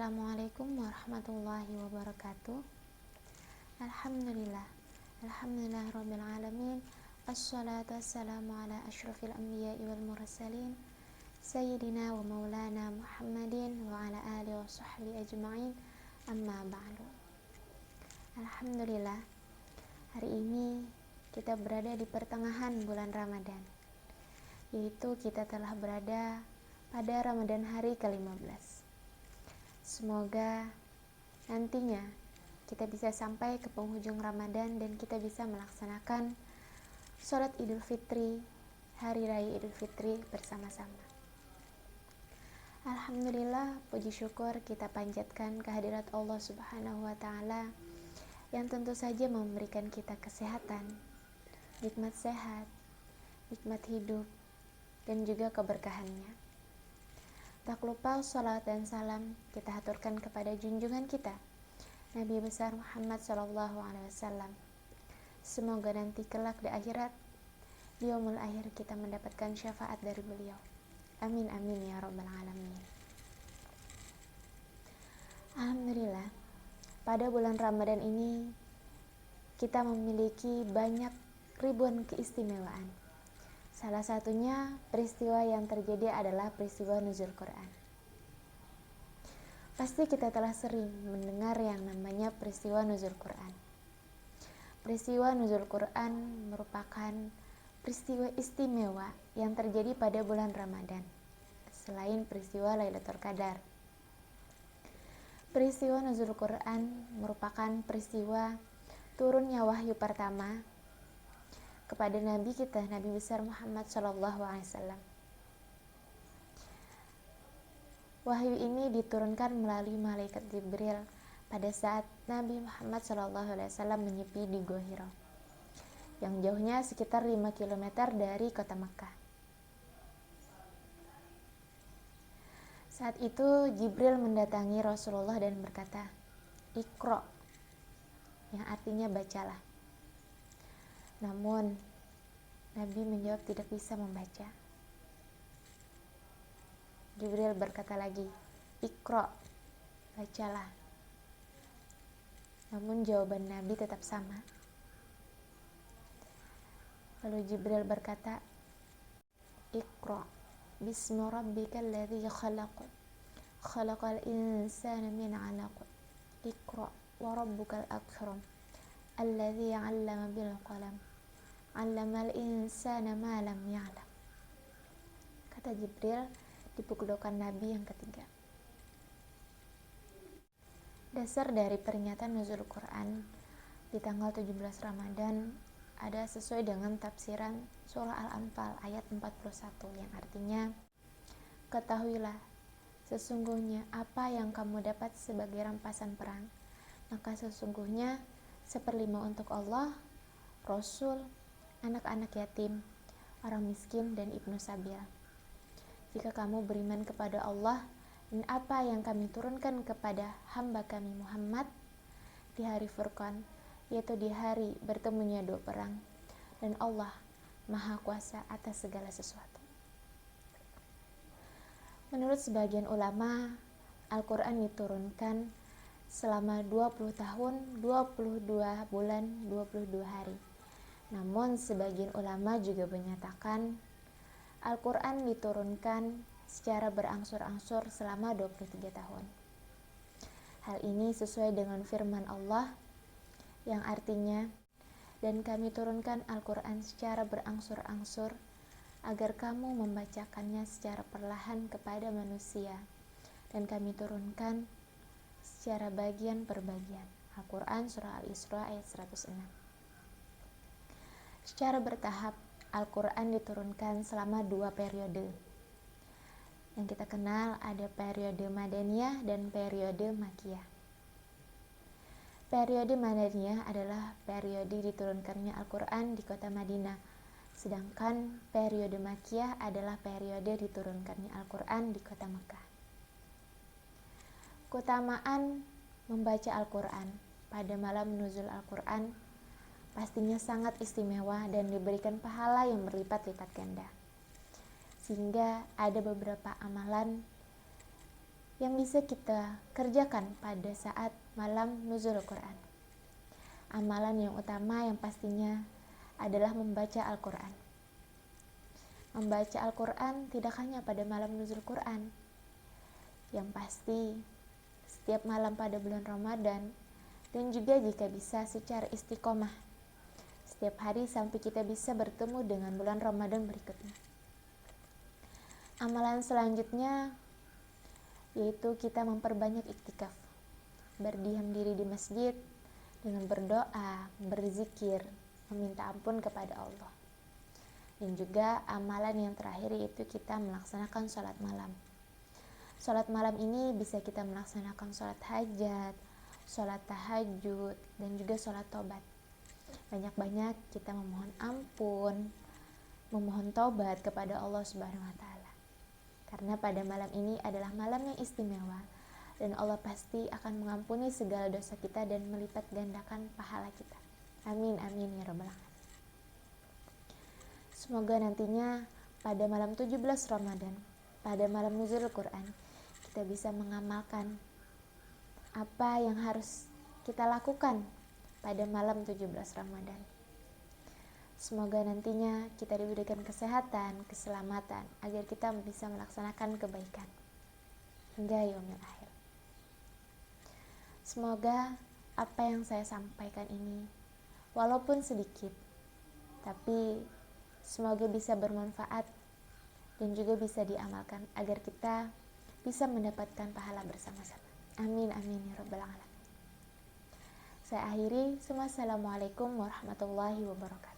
Assalamualaikum warahmatullahi wabarakatuh. Alhamdulillah Rabbil alamin. Assalatu wassalamu ala asyrafil anbiya'i wal mursalin Sayyidina wa maulana Muhammadin wa ala alihi wa sahbihi ajma'in. Amma ba'du. Alhamdulillah, hari ini kita berada di pertengahan bulan Ramadan, yaitu kita telah berada pada Ramadan hari ke-15. Semoga nantinya kita bisa sampai ke penghujung Ramadan dan kita bisa melaksanakan sholat Idul Fitri, Hari Raya Idul Fitri bersama-sama. Alhamdulillah, puji syukur kita panjatkan kehadirat Allah Subhanahu wa Ta'ala yang tentu saja memberikan kita kesehatan, nikmat sehat, nikmat hidup, dan juga keberkahannya. Tak lupa salawat dan salam kita haturkan kepada junjungan kita, Nabi besar Muhammad SAW. Semoga nanti kelak di akhirat, di yaumul akhir kita mendapatkan syafaat dari beliau. Amin amin ya rabbal alamin. Alhamdulillah, pada bulan Ramadan ini kita memiliki banyak ribuan keistimewaan. Salah satunya peristiwa yang terjadi adalah peristiwa nuzul Quran. Pasti kita telah sering mendengar yang namanya peristiwa nuzul Quran. Peristiwa nuzul Quran merupakan peristiwa istimewa yang terjadi pada bulan Ramadan, selain peristiwa Lailatul Qadar. Peristiwa nuzul Quran merupakan peristiwa turunnya wahyu pertama kepada Nabi kita, Nabi besar Muhammad SAW. Wahyu ini diturunkan melalui malaikat Jibril pada saat Nabi Muhammad SAW menyepi di Gua Hira, yang jauhnya sekitar 5 km dari kota Makkah. Saat itu Jibril mendatangi Rasulullah dan berkata, "Iqra", yang artinya bacalah. Namun Nabi menjawab tidak bisa membaca. Jibril berkata lagi, "Iqra", bacalah. Namun jawaban Nabi tetap sama. Lalu Jibril berkata, "Iqra bismi rabbikal ladzi khalaq, khalaqal insana min 'alaq, Iqra wa rabbukal akram, alladzi 'allama bil qalam, 'allamal insana ma lam ya'lam." Kata Jibril di pukulan Nabi yang ketiga. Dasar dari peringatan nuzul Quran di tanggal 17 Ramadan ada sesuai dengan tafsiran surah Al-Anfal ayat 41 yang artinya, "Ketahuilah, sesungguhnya apa yang kamu dapat sebagai rampasan perang, maka sesungguhnya 1/5 untuk Allah, Rasul, anak-anak yatim, orang miskin, dan ibnu sabil. Jika kamu beriman kepada Allah dan apa yang kami turunkan kepada hamba kami Muhammad di hari Furqan, yaitu di hari bertemunya dua perang, dan Allah Maha Kuasa atas segala sesuatu." Menurut sebagian ulama, Al-Quran diturunkan selama 20 tahun, 22 bulan, 22 hari. Namun sebagian ulama juga menyatakan Al-Quran diturunkan secara berangsur-angsur selama 23 tahun. Hal ini sesuai dengan firman Allah yang artinya, "Dan kami turunkan Al-Quran secara berangsur-angsur agar kamu membacakannya secara perlahan kepada manusia, dan kami turunkan secara bagian per bagian." Al-Quran Surah Al-Isra ayat 106. Secara bertahap, Al-Quran diturunkan selama 2 periode. Yang kita kenal ada periode Madaniyah dan periode Makkiyah. Periode Madaniyah adalah periode diturunkannya Al-Quran di kota Madinah, sedangkan periode Makkiyah adalah periode diturunkannya Al-Quran di kota Makkah. Keutamaan membaca Al-Quran pada malam nuzul Al-Quran pastinya sangat istimewa dan diberikan pahala yang berlipat-lipat ganda. Sehingga ada beberapa amalan yang bisa kita kerjakan pada saat malam nuzul Quran. Amalan yang utama yang pastinya adalah membaca Al-Quran. Membaca Al-Quran tidak hanya pada malam nuzul Quran. Yang pasti, setiap malam pada bulan Ramadan, dan juga jika bisa secara istiqomah, setiap hari sampai kita bisa bertemu dengan bulan Ramadan berikutnya. Amalan selanjutnya yaitu kita memperbanyak iktikaf, berdiam diri di masjid dengan berdoa, berzikir, meminta ampun kepada Allah. Dan juga amalan yang terakhir yaitu kita melaksanakan sholat malam. Sholat malam ini bisa kita melaksanakan sholat hajat, sholat tahajud, dan juga sholat tobat. Banyak-banyak kita memohon ampun, memohon taubat kepada Allah Subhanahu wa Ta'ala. Karena pada malam ini adalah malam yang istimewa, dan Allah pasti akan mengampuni segala dosa kita dan melipat gandakan pahala kita. Amin, amin ya rabbal alamin. Semoga nantinya pada malam 17 Ramadan, pada malam nuzul Quran, kita bisa mengamalkan apa yang harus kita lakukan pada malam 17 Ramadan. Semoga nantinya kita diberikan kesehatan, keselamatan, agar kita bisa melaksanakan kebaikan hingga yaumil akhir. Semoga apa yang saya sampaikan ini, walaupun sedikit, tapi semoga bisa bermanfaat dan juga bisa diamalkan, agar kita bisa mendapatkan pahala bersama-sama. Amin, amin ya rabbal alamin. Saya akhiri, Assalamualaikum warahmatullahi wabarakatuh.